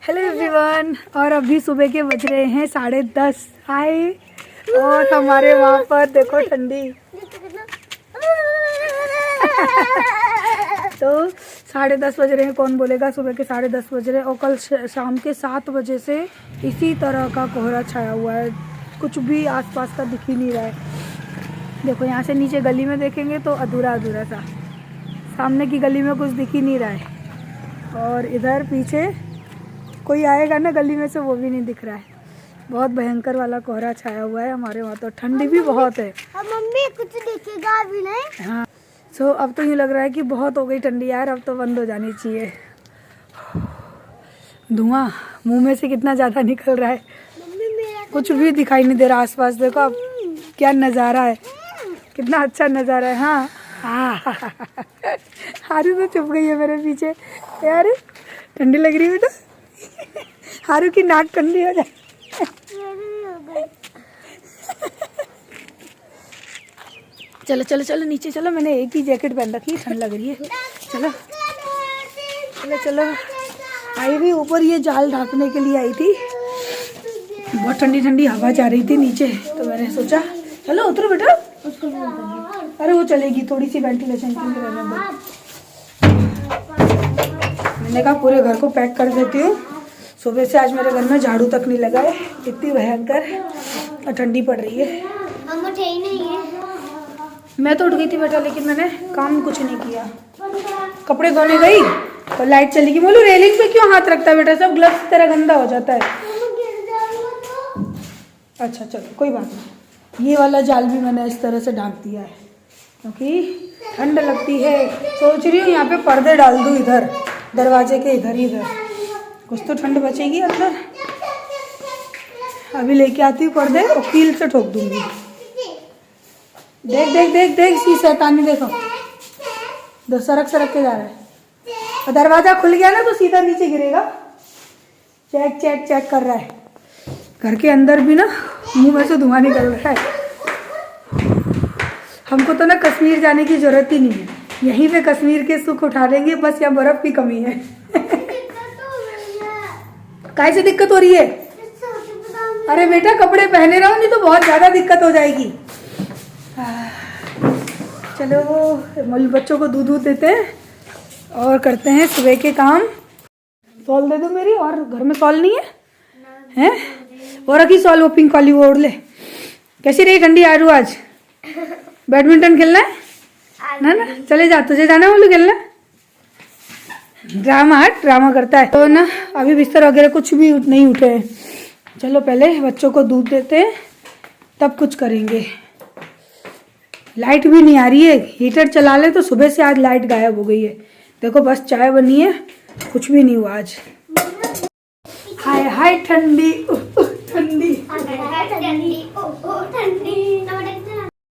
Hello everyone. और अभी सुबह के बज रहे हैं 10:30। हाय। और हमारे वहाँ पर देखो ठंडी। तो 10:30 बज रहे हैं, कौन बोलेगा सुबह के 10:30 बज रहे हैं। और कल शाम के 7 बजे से इसी तरह का कोहरा छाया हुआ है, कुछ भी आसपास का दिख ही नहीं रहा है। देखो यहाँ से नीचे गली में देखेंगे तो अधूरा अधूरा सा, सामने की गली में कुछ दिख ही नहीं रहा है। और इधर पीछे कोई आएगा ना गली में से, वो भी नहीं दिख रहा है। बहुत भयंकर वाला कोहरा छाया हुआ है हमारे वहाँ। तो ठंडी भी बहुत है। मम्मी कुछ दिखेगा अभी नहीं। हाँ। सो अब तो यूँ लग रहा है कि बहुत हो गई ठंडी यार, अब तो बंद हो जानी चाहिए। धुआं मुंह में से कितना ज़्यादा निकल रहा है, कुछ भी दिखाई नहीं दे रहा आसपास। देखो अब क्या नज़ारा है, कितना अच्छा नज़ारा है। हाँ हारू तो चुप गई है मेरे पीछे। यार ठंडी लग रही है बेटा, हारू की नाक ठंडी हो जाए। चलो चलो चलो नीचे चलो, मैंने एक ही जैकेट पहन रखी है, ठंड लग रही है। चलो चलो चलो। आई भी ऊपर ये जाल ढांकने के लिए आई थी, बहुत ठंडी ठंडी हवा जा रही थी नीचे, तो मैंने सोचा चलो उतरो बेटा। अरे वो चलेगी, थोड़ी सी वेंटिलेशन के लिए रहने दो। मैंने कहा पूरे घर को पैक कर देती हूँ। सुबह से आज मेरे घर में झाड़ू तक नहीं लगा है, इतनी भयंकर ठंडी पड़ रही है। मम्मा ठीक नहीं है। मैं तो उठ गई थी बेटा, लेकिन मैंने काम कुछ नहीं किया। कपड़े धोने गई और लाइट चली गई। बोलूँ रेलिंग पे क्यों हाथ रखता है बेटा, सब ग्लव्स तरह गंदा हो जाता है। अच्छा चलो कोई बात नहीं। ये वाला जाल भी मैंने इस तरह से ढांक दिया है क्योंकि ठंड लगती है। सोच रही हूँ यहाँ पे पर्दे डाल दूँ, इधर दरवाजे के इधर ही, इधर कुछ तो ठंड बचेगी अंदर। अभी लेके आती हूँ पर्दे और कील से ठोक दूंगी। देख देख देख देख सी शैतानी, देखो दो सरक सरक के जा रहा है। और दरवाजा खुल गया ना तो सीधा नीचे गिरेगा। चेक चेक चेक कर रहा है। घर के अंदर भी ना मुंह में से धुआं निकल रहा है। हमको तो ना कश्मीर जाने की जरूरत ही नहीं है, यहीं पे कश्मीर के सुख उठा लेंगे, बस यहाँ बर्फ की कमी है। काहे से दिक्कत हो रही है? अरे बेटा कपड़े पहने रहो, नहीं तो बहुत ज़्यादा दिक्कत हो जाएगी। चलो मोल बच्चों को दूध देते हैं और करते हैं सुबह के काम। सॉल दे दो मेरी, और घर में सॉल नहीं है हैं? और रखी सॉल, वो पिंक वाली वो ओढ़ ले। कैसी रही ठंडी आरू आज? बैडमिंटन खेलना है ना? चले जा, तुझे जाना बोलू खेलना। ड्रामा करता है तो ना। अभी बिस्तर वगैरह कुछ भी नहीं उठे हैं। चलो पहले बच्चों को दूध देते हैं, तब कुछ करेंगे। लाइट भी नहीं आ रही है, हीटर चला ले तो सुबह से आज लाइट गायब हो गई है। देखो बस चाय बनी है, कुछ भी नहीं हुआ आज। हाय हाय ठंडी ठंडी।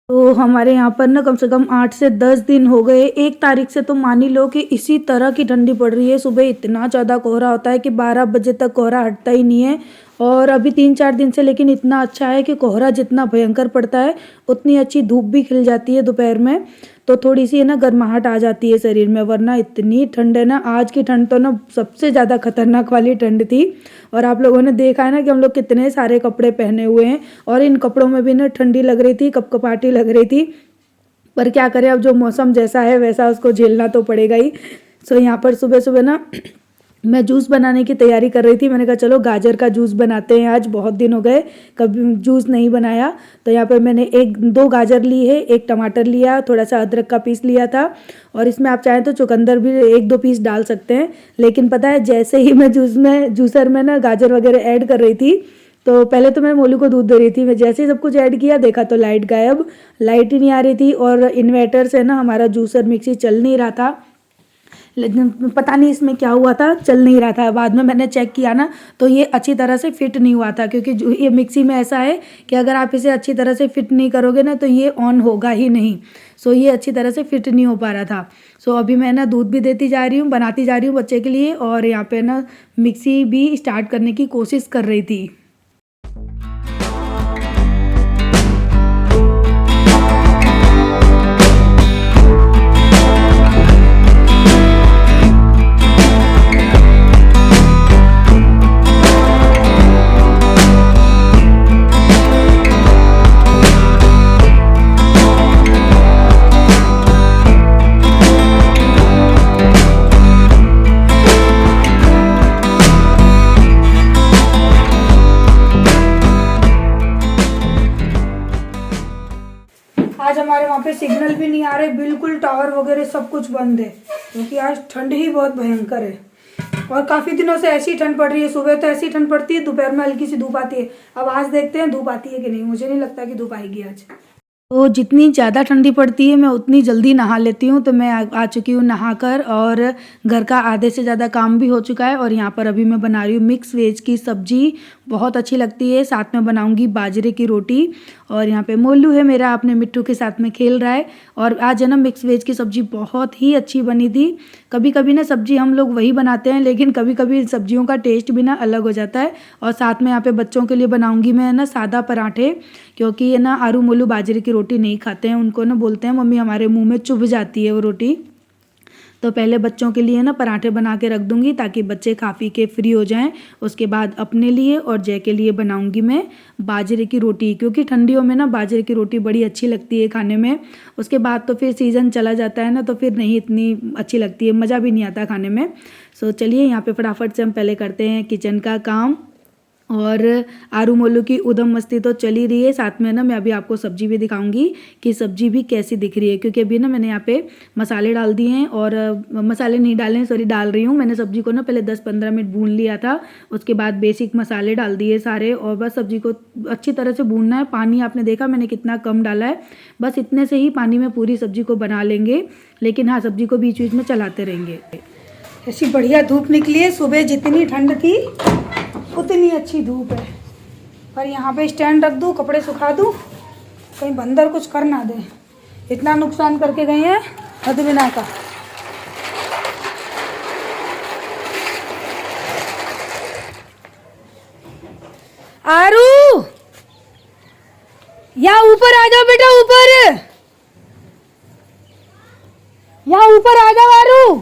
तो हमारे यहाँ पर ना कम से कम 8 से 10 दिन हो गए। 1 तारीख से तो मान ही लो कि इसी तरह की ठंडी पड़ रही है। सुबह इतना ज़्यादा कोहरा होता है कि 12 बजे तक कोहरा हटता ही नहीं है। और अभी 3-4 दिन से लेकिन इतना अच्छा है कि कोहरा जितना भयंकर पड़ता है उतनी अच्छी धूप भी खिल जाती है दोपहर में, तो थोड़ी सी है ना गर्माहट आ जाती है शरीर में। वरना इतनी ठंड है ना, आज की ठंड तो ना सबसे ज़्यादा खतरनाक वाली ठंड थी। और आप लोगों ने देखा है ना कि हम लोग कितने सारे कपड़े पहने हुए हैं, और इन कपड़ों में भी ना ठंडी लग रही थी, कपकपाटी लग रही थी। पर क्या करें, अब जो मौसम जैसा है वैसा उसको झेलना तो पड़ेगा ही। सो यहाँ पर सुबह सुबह ना मैं जूस बनाने की तैयारी कर रही थी। मैंने कहा चलो गाजर का जूस बनाते हैं, आज बहुत दिन हो गए कभी जूस नहीं बनाया। तो यहाँ पर मैंने 1-2 गाजर ली है, 1 टमाटर लिया, थोड़ा सा अदरक का पीस लिया था, और इसमें आप चाहें तो चुकंदर भी 1-2 पीस डाल सकते हैं। लेकिन पता है जैसे ही मैं जूसर में ना गाजर वगैरह ऐड कर रही थी, तो पहले तो मैं मोलू को दूध दे रही थी, मैं जैसे ही सब कुछ ऐड किया देखा तो लाइट गायब, लाइट ही नहीं आ रही थी। और इन्वर्टर से ना हमारा जूसर मिक्सी चल नहीं रहा था, लेकिन पता नहीं इसमें क्या हुआ था, चल नहीं रहा था। बाद में मैंने चेक किया ना तो ये अच्छी तरह से फिट नहीं हुआ था, क्योंकि ये मिक्सी में ऐसा है कि अगर आप इसे अच्छी तरह से फिट नहीं करोगे ना तो ये ऑन होगा ही नहीं। सो ये अच्छी तरह से फिट नहीं हो पा रहा था। सो अभी मैं ना दूध भी देती जा रही हूँ, बनाती जा रही हूँ बच्चे के लिए, और यहाँ पे ना मिक्सी भी स्टार्ट करने की कोशिश कर रही थी। भी नहीं आ रहे, बिल्कुल टावर वगैरह सब कुछ बंद है, क्योंकि आज ठंड ही बहुत भयंकर है। और काफ़ी दिनों से ऐसी ठंड पड़ रही है, सुबह तो ऐसी ठंड पड़ती है, दोपहर में हल्की सी धूप आती है। अब आज देखते हैं धूप आती है कि नहीं, मुझे नहीं लगता कि धूप आएगी आज। तो जितनी ज़्यादा ठंडी पड़ती है मैं उतनी जल्दी नहा लेती हूँ। तो मैं आ चुकी हूँ नहाकर, और घर का आधे से ज़्यादा काम भी हो चुका है। और यहाँ पर अभी मैं बना रही हूँ मिक्स वेज की सब्जी, बहुत अच्छी लगती है। साथ में बनाऊँगी बाजरे की रोटी। और यहाँ पे मोलू है मेरा, अपने मिट्टू के साथ में खेल रहा है। और आज है ना मिक्स वेज की सब्जी बहुत ही अच्छी बनी थी। कभी कभी ना सब्जी हम लोग वही बनाते हैं, लेकिन कभी कभी सब्जियों का टेस्ट भी ना अलग हो जाता है। और साथ में यहाँ पे बच्चों के लिए बनाऊँगी मैं ना सादा पराठे, क्योंकि ये ना आरू मोलू बाजरे की रोटी नहीं खाते हैं। उनको ना बोलते हैं मम्मी हमारे मुंह में चुभ जाती है वो रोटी। तो पहले बच्चों के लिए ना पराठे बना के रख दूंगी, ताकि बच्चे खा पी के फ्री हो जाएं। उसके बाद अपने लिए और जय के लिए बनाऊंगी मैं बाजरे की रोटी, क्योंकि ठंडियों में ना बाजरे की रोटी बड़ी अच्छी लगती है खाने में। उसके बाद तो फिर सीज़न चला जाता है ना, तो फिर नहीं इतनी अच्छी लगती है, मज़ा भी नहीं आता खाने में। सो चलिए यहाँ पे फटाफट से हम पहले करते हैं किचन का काम। और आरू मोलू की उधम मस्ती तो चली रही है, साथ में ना मैं अभी आपको सब्जी भी दिखाऊंगी कि सब्जी भी कैसी दिख रही है। क्योंकि अभी ना मैंने यहाँ पे मसाले डाल दिए हैं, और मसाले नहीं डाले हैं, सॉरी डाल रही हूँ। मैंने सब्जी को ना पहले 10-15 मिनट भून लिया था, उसके बाद बेसिक मसाले डाल दिए सारे, और बस सब्जी को अच्छी तरह से भूनना है। पानी आपने देखा मैंने कितना कम डाला है, बस इतने से ही पानी में पूरी सब्जी को बना लेंगे। लेकिन हाँ, सब्जी को बीच बीच में चलाते रहेंगे। ऐसी बढ़िया धूप निकली है, सुबह जितनी ठंड थी उतनी अच्छी धूप है। पर यहाँ पे स्टैंड रख दूँ, कपड़े सुखा दूँ, कहीं बंदर कुछ कर ना दे। इतना नुकसान करके गए हैं हद बिना का। आरू यहाँ ऊपर आ जाओ बेटा, ऊपर यहाँ ऊपर आ जाओ आरू।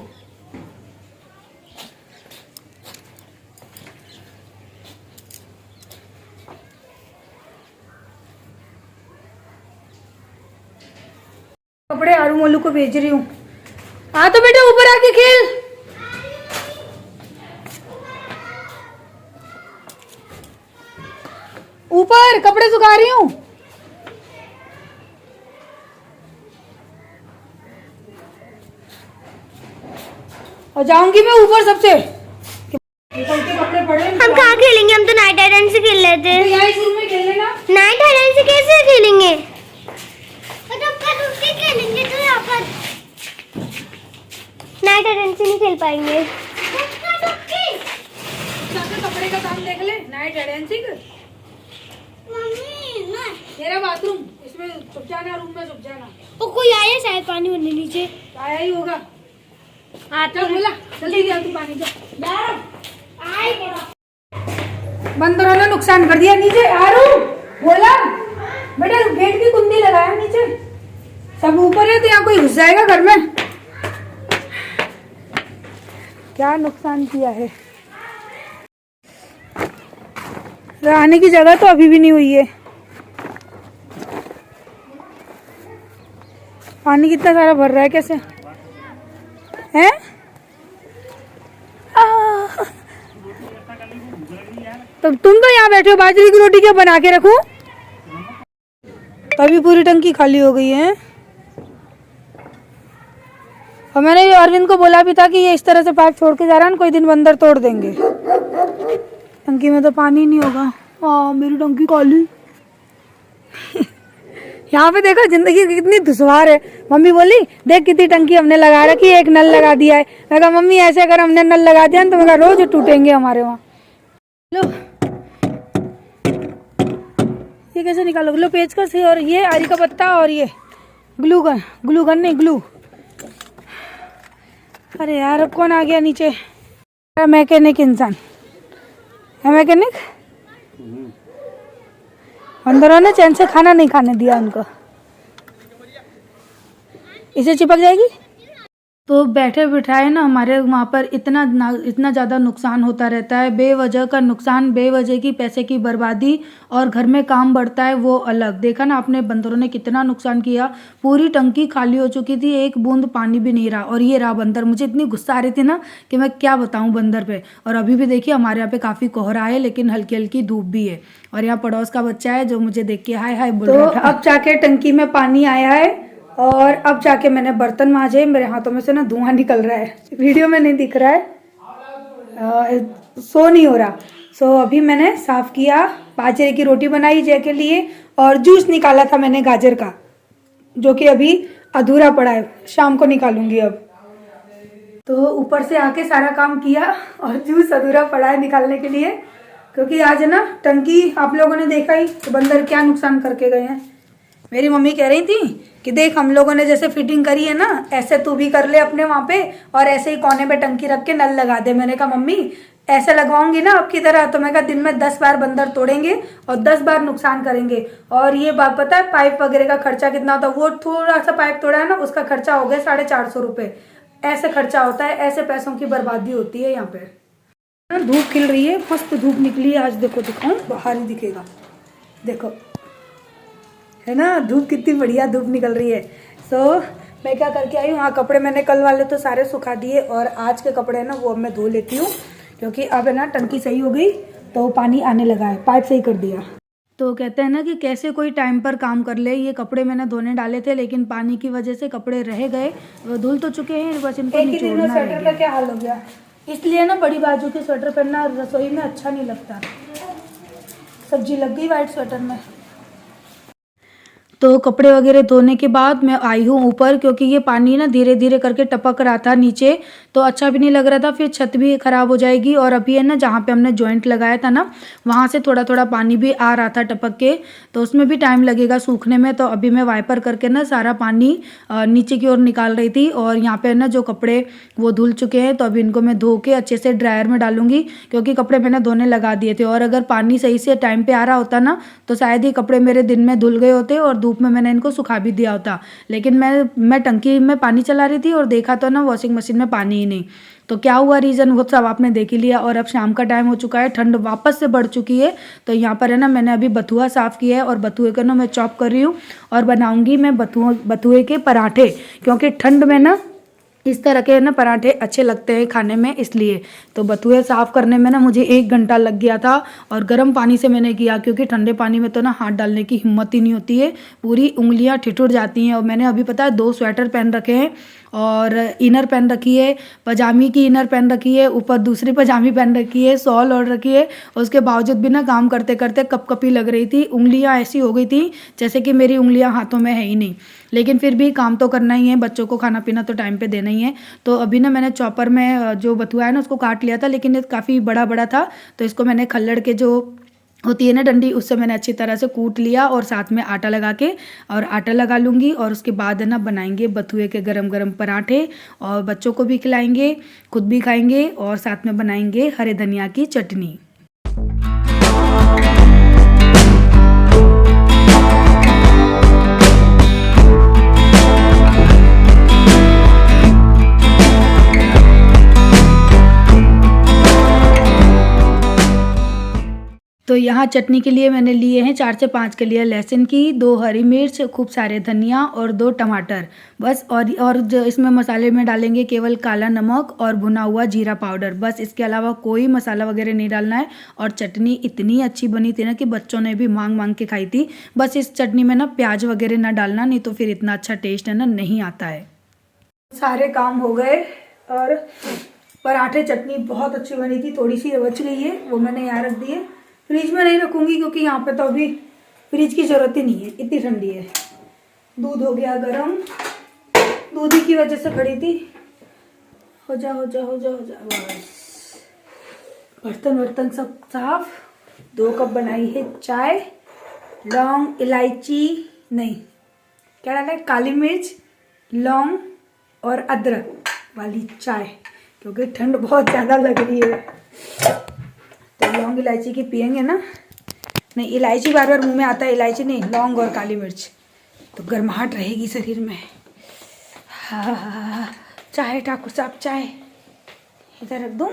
कपड़े आरू मोलू को भेज रही हूँ। आ तो बेटा ऊपर आके खेल। ऊपर कपड़े सुखा रही हूँ। और जाऊंगी मैं ऊपर सबसे। कपड़े पड़े हम कहाँ खेलेंगे? हम तो नाइट हाइड से खेल रहे थे। तो यहाँ इस रूम में खेल लेना। नाइट हाइड से कैसे खेलेंगे? खेलेंगे तो यहाँ पर नाइट हाइड से नहीं खेल पाएंगे। कपड़े का काम देख ले। नाइट हाइड तेरा बाथरूम, इसमें छुप जाना, रूम में छुप जाना। ओ कोई आया शायद पानी भरने नीचे। आया ही होगा। आता बोला जल्दी दिया तू पानी जा। बंदरों ने नुकसान कर दिया नीचे। आरू बोला बेटा गेट की कुंडी लगाया नीचे, सब ऊपर है तो यहाँ कोई घुस जाएगा घर में। क्या नुकसान किया है। रहने की जगह तो अभी भी नहीं हुई है। पानी कितना सारा भर रहा है, कैसे हैं? तो तुम तो यहाँ बैठे हो, बाजरे की रोटी क्या बना के रखूं? अभी पूरी टंकी खाली हो गई है। और मैंने ये अरविंद को बोला भी था कि ये इस तरह से पाइप छोड़ के जा रहा है, कोई दिन बंदर तोड़ देंगे। टंकी में तो पानी नहीं होगा। हाँ मेरी टंकी खाली। यहाँ पे देखो जिंदगी कितनी दुश्वार है। मम्मी बोली देख कितनी टंकी हमने लगा रखी है, एक नल लगा दिया है। मैं कहा मम्मी ऐसे अगर हमने नल लगा दिया तो मैं कहा रोज टूटेंगे हमारे वहाँ। लो ये कैसे निकालो? लो पेचकस है, और ये आरी का पत्ता, और ये ग्लू गन नहीं ग्लू। अरे यार अब कौन आ गया नीचे? मैकेनिक इंसान है। मैकेनिक बंदरों ने चैन से खाना नहीं खाने दिया उनको। इसे चिपक जाएगी। तो बैठे बिठाए ना हमारे वहाँ पर इतना ज़्यादा नुकसान होता रहता है, बेवजह का नुकसान, बेवजह की पैसे की बर्बादी, और घर में काम बढ़ता है वो अलग। देखा ना आपने बंदरों ने कितना नुकसान किया। पूरी टंकी खाली हो चुकी थी, एक बूंद पानी भी नहीं रहा। और ये रहा बंदर। मुझे इतनी गुस्सा आ रही थी ना कि मैं क्या बताऊँ बंदर पे। और अभी भी देखिए हमारे यहाँ पे काफ़ी कोहरा है, लेकिन हल्की हल्की धूप भी है। और यहाँ पड़ोस का बच्चा है जो मुझे देख के हाय हाय बोल रहा था। अब जाके टंकी में पानी आया है, और अब जाके मैंने बर्तन मांजे। मेरे हाथों में से ना धुआं निकल रहा है, वीडियो में नहीं दिख रहा है, सो नहीं हो रहा। सो अभी मैंने साफ किया, बाजरे की रोटी बनाई जय के लिए, और जूस निकाला था मैंने गाजर का, जो कि अभी अधूरा पड़ा है, शाम को निकालूंगी अब। तो ऊपर से आके सारा काम किया और जूस अधूरा पड़ा है निकालने के लिए, क्योंकि आज है ना टंकी, आप लोगों ने देखा ही तो बंदर क्या नुकसान करके गए हैं। मेरी मम्मी कह रही थी कि देख हम लोगों ने जैसे फिटिंग करी है ना, ऐसे तू भी कर ले अपने वहाँ पे, और ऐसे ही कोने पे टंकी रख के नल लगा दे। मैंने कहा मम्मी ऐसे लगवाऊंगी ना आपकी तरह, तो मैं कहा दिन में 10 बार बंदर तोड़ेंगे और 10 बार नुकसान करेंगे। और ये बात पता है पाइप वगैरह का खर्चा कितना होता है? वो थोड़ा सा पाइप तोड़ा है ना, उसका खर्चा हो गया 450 रुपये। ऐसे खर्चा होता है, ऐसे पैसों की बर्बादी होती है यहाँ पे। धूप खिल रही है, मस्त धूप निकली है आज। देखो दिखाऊं, बाहर ही दिखेगा, देखो है ना, धूप कितनी बढ़िया धूप निकल रही है। सो मैं क्या करके आई हूँ, हाँ कपड़े मैंने कल वाले तो सारे सुखा दिए, और आज के कपड़े ना वो अब मैं धो लेती हूँ, क्योंकि अब है ना टंकी सही हो गई तो पानी आने लगा है, पाइप सही कर दिया। तो कहते हैं ना कि कैसे कोई टाइम पर काम कर ले। ये कपड़े मैंने धोने डाले थे, लेकिन पानी की वजह से कपड़े रह गए, वो धुल तो चुके हैं, बस इनको निचोड़ना है। स्वेटर का क्या हाल हो गया, इसलिए ना बड़ी बाजू के स्वेटर पहनना रसोई में अच्छा नहीं लगता। सब्जी लग गई वाइट स्वेटर में। तो कपड़े वगैरह धोने के बाद मैं आई हूँ ऊपर, क्योंकि ये पानी ना धीरे धीरे करके टपक रहा था नीचे, तो अच्छा भी नहीं लग रहा था, फिर छत भी खराब हो जाएगी। और अभी है ना जहाँ पे हमने जॉइंट लगाया था ना, वहाँ से थोड़ा थोड़ा पानी भी आ रहा था टपक के, तो उसमें भी टाइम लगेगा सूखने में। तो अभी मैं वाइपर करके ना सारा पानी नीचे की ओर निकाल रही थी। और यहाँ पे ना जो कपड़े वो धुल चुके हैं, तो अभी इनको मैं धो के अच्छे से ड्रायर में डालूंगी, क्योंकि कपड़े मैंने धोने लगा दिए थे। और अगर पानी सही से टाइम पे आ रहा होता ना, तो शायद ही कपड़े मेरे दिन में धुल गए होते और धूप में मैंने इनको सुखा भी दिया होता। लेकिन मैं टंकी में पानी चला रही थी और देखा तो ना वॉशिंग मशीन में पानी ही नहीं। तो क्या हुआ रीज़न वो सब आपने देख ही लिया। और अब शाम का टाइम हो चुका है, ठंड वापस से बढ़ चुकी है। तो यहाँ पर है ना मैंने अभी बथुआ साफ़ किया है, और बथुए को ना मैं चॉप कर रही हूँ, और बनाऊंगी मैं बथुए के पराठे, क्योंकि ठंड में ना इस तरह के ना पराठे अच्छे लगते हैं खाने में, इसलिए। तो बथुए साफ़ करने में ना मुझे 1 घंटा लग गया था, और गर्म पानी से मैंने किया, क्योंकि ठंडे पानी में तो ना हाथ डालने की हिम्मत ही नहीं होती है, पूरी उंगलियां ठिठुर जाती हैं। और मैंने अभी पता है 2 स्वेटर पहन रखे हैं, और इनर पहन रखी है, पजामी की इनर पहन रखी है, ऊपर दूसरी पजामी पहन रखी है, शॉल ओढ़ रखी है। उसके बावजूद भी ना काम करते करते कपकपी लग रही थी, उंगलियां ऐसी हो गई थी जैसे कि मेरी उंगलियां हाथों में है ही नहीं। लेकिन फिर भी काम तो करना ही है, बच्चों को खाना पीना तो टाइम पे देना ही है। तो अभी ना मैंने चॉपर में जो बथुआ है ना उसको काट लिया था, लेकिन ये काफ़ी बड़ा बड़ा था, तो इसको मैंने खल्लड़ के जो होती है ना डंडी, उससे मैंने अच्छी तरह से कूट लिया, और साथ में आटा लगा के, और आटा लगा लूँगी। और उसके बाद है ना बनाएंगे बथुए के गरम गरम पराठे, और बच्चों को भी खिलाएंगे, खुद भी खाएंगे, और साथ में बनाएंगे हरे धनिया की चटनी। तो यहाँ चटनी के लिए मैंने लिए हैं 4 से 5 कलियाँ लहसुन की, 2 हरी मिर्च, खूब सारे धनिया और 2 टमाटर बस। और जो इसमें मसाले में डालेंगे केवल काला नमक और भुना हुआ जीरा पाउडर, बस। इसके अलावा कोई मसाला वगैरह नहीं डालना है। और चटनी इतनी अच्छी बनी थी ना कि बच्चों ने भी मांग मांग के खाई थी। बस इस चटनी में ना प्याज वगैरह ना डालना, नहीं तो फिर इतना अच्छा टेस्ट है ना नहीं आता है। सारे काम हो गए, और पराठे चटनी बहुत अच्छी बनी थी, थोड़ी सी बच गई है, वो मैंने यहाँ रख दी है। फ्रिज में नहीं रखूंगी, क्योंकि यहाँ पे तो अभी फ्रिज की ज़रूरत ही नहीं है, इतनी ठंडी है। दूध हो गया गरम, दूध ही की वजह से खड़ी थी। हो जा हो जा हो जा हो जा, बस। बर्तन सब साफ। 2 कप बनाई है चाय, लौंग, इलायची नहीं क्या डाला है, काली मिर्च, लौंग और अदरक वाली चाय, क्योंकि ठंड बहुत ज़्यादा लग रही है। तो लौंग इलायची की पियेंगे ना, नहीं इलायची बार बार मुंह में आता है, इलायची नहीं, लौंग और काली मिर्च, तो गर्माहट रहेगी शरीर में। हाँ, चाय ठाकुर साहब, चाय इधर रख दूँ।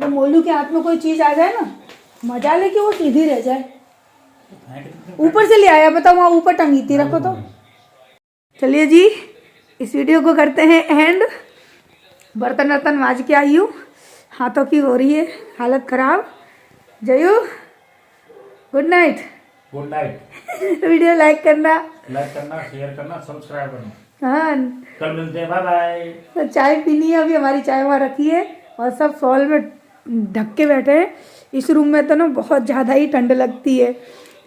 वो मोलू के हाथ में कोई चीज़ आ जाए ना, मजा लेके वो सीधी रह जाए। ऊपर से ले आया, बताओ वहाँ ऊपर टंगी थी, रखो तो। चलिए जी, इस वीडियो को करते हैं एंड। बर्तन मांज के आई हूँ, हाथों की हो रही है हालत खराब। Jayu, good night. Good night. Video like करना। लाइक करना, शेयर करना, सब्सक्राइब करना। हाँ, कल मिलते हैं, बाय बाय। तो चाय पीनी है अभी, हमारी चाय वहाँ रखी है और सब फॉल में ढक के बैठे हैं। इस रूम में तो ना बहुत ज़्यादा ही ठंड लगती है।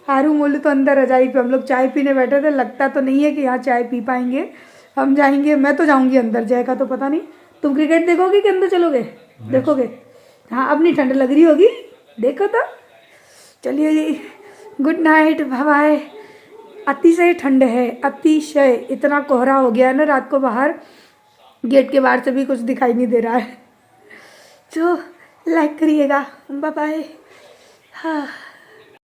हारू मोलू तो अंदर रजाई पे, हम लोग चाय पीने बैठे थे। लगता तो नहीं है कि यहाँ चाय पी पाएंगे। हम जाएंगे, मैं तो जाऊंगी अंदर, जय का तो पता नहीं। तुम क्रिकेट देखोगे कि अंदर चलोगे? देखोगे? हाँ, अब नहीं ठंड लग रही होगी, देखो तो। चलिए जी, गुड नाइट, बाय बाय। अतिशय ठंड है, अतिशय। इतना कोहरा हो गया है ना रात को, बाहर गेट के बाहर से भी कुछ दिखाई नहीं दे रहा है। तो लाइक करिएगा, बाय बाय। हाँ।